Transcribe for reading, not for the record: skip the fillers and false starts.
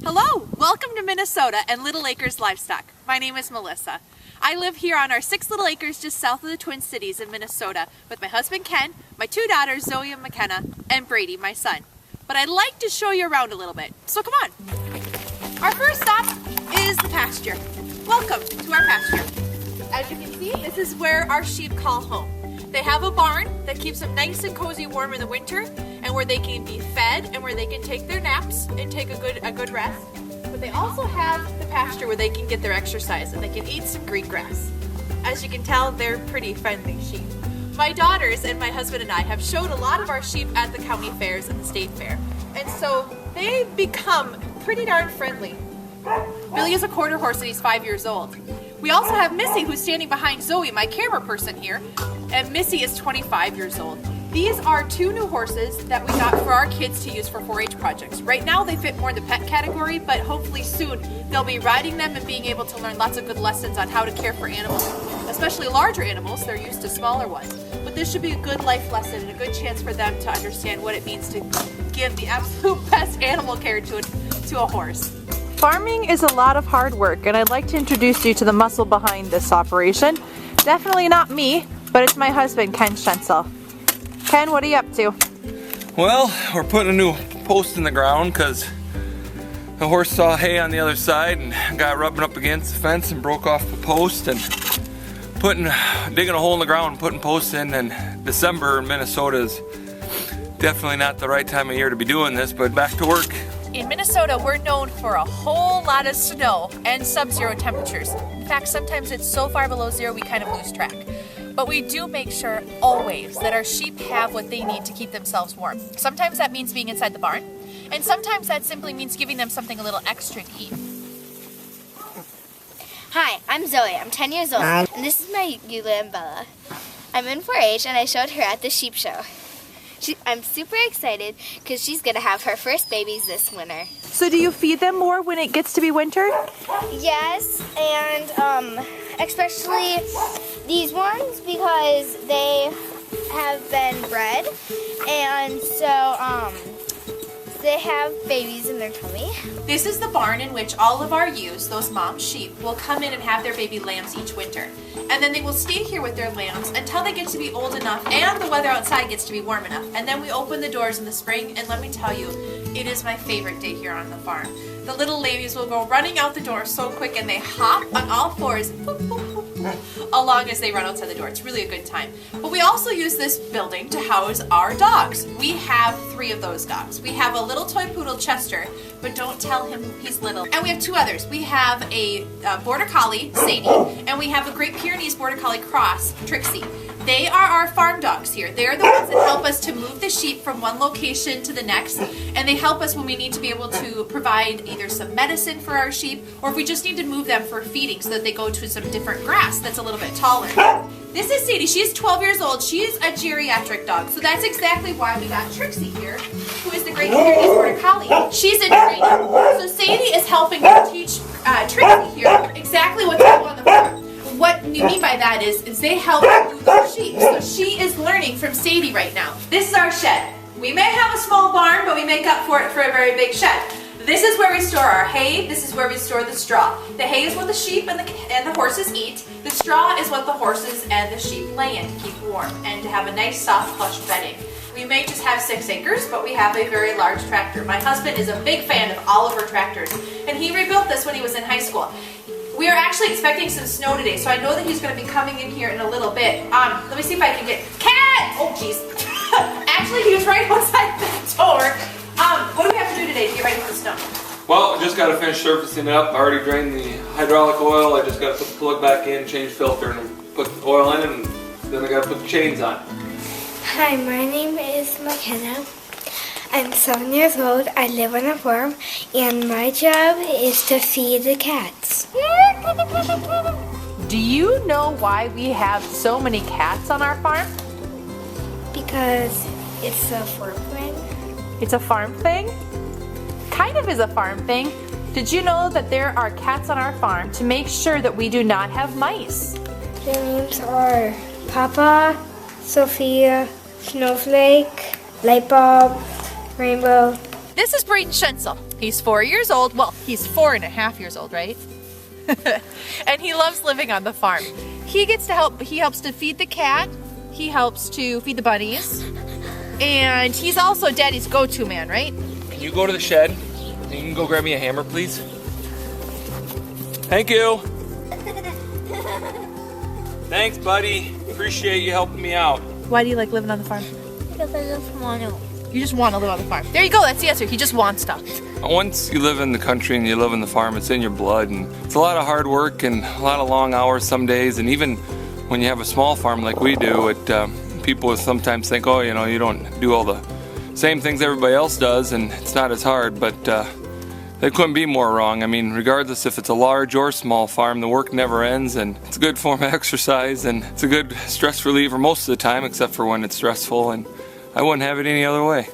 Hello, welcome to Minnesota and Little Acres Livestock. My name is Melissa. I live here on our 6 little acres just south of the Twin Cities in Minnesota with my husband Ken, my 2 daughters Zoe and McKenna, and Brady, my son. But I'd like to show you around a little bit, so come on. Our first stop is the pasture. Welcome to our pasture. As you can see, this is where our sheep call home. They have a barn that keeps them nice and cozy warm in the winter, and where they can be fed and where they can take their naps and take a good rest. But they also have the pasture where they can get their exercise and they can eat some green grass. As you can tell, they're pretty friendly sheep. My daughters and my husband and I have showed a lot of our sheep at the county fairs and the state fair, and so they become pretty darn friendly. Billy is a quarter horse and he's 5 years old. We also have Missy, who's standing behind Zoe, my camera person here, and Missy is 25 years old. These are 2 new horses that we got for our kids to use for 4-H projects. Right now they fit more in the pet category, but hopefully soon they'll be riding them and being able to learn lots of good lessons on how to care for animals, especially larger animals. They're used to smaller ones. But this should be a good life lesson and a good chance for them to understand what it means to give the absolute best animal care to a horse. Farming is a lot of hard work, and I'd like to introduce you to the muscle behind this operation. Definitely not me, but it's my husband, Ken Schentzel. Ken, what are you up to? Well, we're putting a new post in the ground because the horse saw hay on the other side and got rubbing up against the fence and broke off the post, and digging a hole in the ground and putting posts in December in Minnesota is definitely not the right time of year to be doing this, but back to work. In Minnesota, we're known for a whole lot of snow and sub-zero temperatures. In fact, sometimes it's so far below zero we kind of lose track. But we do make sure always that our sheep have what they need to keep themselves warm. Sometimes that means being inside the barn, and sometimes that simply means giving them something a little extra to eat. Hi, I'm Zoe. I'm 10 years old, and this is my Eula and Bella. I'm in 4-H, and I showed her at the sheep show. I'm super excited because she's going to have her first babies this winter. So do you feed them more when it gets to be winter? Yes, and especially these ones because they have been bred, and so they have babies in their tummy. This is the barn in which all of our ewes, those mom sheep, will come in and have their baby lambs each winter. And then they will stay here with their lambs until they get to be old enough and the weather outside gets to be warm enough. And then we open the doors in the spring, and let me tell you, it is my favorite day here on the farm. The little ladies will go running out the door so quick, and they hop on all fours boop, boop, boop, boop, along as they run outside the door. It's really a good time. But we also use this building to house our dogs. We have 3 of those dogs. We have a little toy poodle, Chester, but don't tell him he's little. And we have 2 others. We have a Border Collie, Sadie, and we have a Great Pyrenees Border Collie Cross, Trixie. They are our farm dogs here. They're the ones that help us to move the sheep from one location to the next, and they help us when we need to be able to provide either some medicine for our sheep, or if we just need to move them for feeding so that they go to some different grass that's a little bit taller. This is Sadie. She's 12 years old. She's a geriatric dog, so that's exactly why we got Trixie here, who is the Great Pyrenees Border Collie. She's in training. So Sadie is helping to teach Trixie here exactly what to do on the farm. What you mean by that is they help move the sheep. So she is learning from Sadie right now. This is our shed. We may have a small barn, but we make up for it for a very big shed. This is where we store our hay. This is where we store the straw. The hay is what the sheep and the horses eat. The straw is what the horses and the sheep lay in to keep warm and to have a nice soft plush bedding. We may just have 6 acres, but we have a very large tractor. My husband is a big fan of Oliver tractors, and he rebuilt this when he was in high school. We are actually expecting some snow today, so I know that he's going to be coming in here in a little bit. Let me see if I can get... Cat! Oh, jeez. Actually, he was right outside the door. What do we have to do today to get ready for the snow? Well, just got to finish surfacing it up. I already drained the hydraulic oil. I just got to put the plug back in, change filter, and put the oil in, and then I got to put the chains on. Hi, my name is McKenna. I'm 7 years old. I live on a farm, and my job is to feed the cats. Do you know why we have so many cats on our farm? Because it's a farm thing. It's a farm thing? Kind of is a farm thing. Did you know that there are cats on our farm to make sure that we do not have mice? Their names are Papa, Sophia, Snowflake, Lightbulb, Rainbow. This is Brayden Schentzel. He's 4 years old. Well, he's 4.5 years old, right? And he loves living on the farm. He helps to feed the cat. He helps to feed the bunnies. And he's also Daddy's go-to man, right? Can you go to the shed? And you can go grab me a hammer, please? Thank you. Thanks, buddy. Appreciate you helping me out. Why do you like living on the farm? Because I just want to. You just want to live on the farm. There you go, that's the answer. He just wants to. Once you live in the country and you live on the farm, it's in your blood, and it's a lot of hard work and a lot of long hours some days. And even when you have a small farm like we do, people will sometimes think, oh, you know, you don't do all the same things everybody else does, and it's not as hard. But they couldn't be more wrong. I mean, regardless if it's a large or small farm, the work never ends, and it's a good form of exercise, and it's a good stress reliever most of the time, except for when it's stressful, and I wouldn't have it any other way.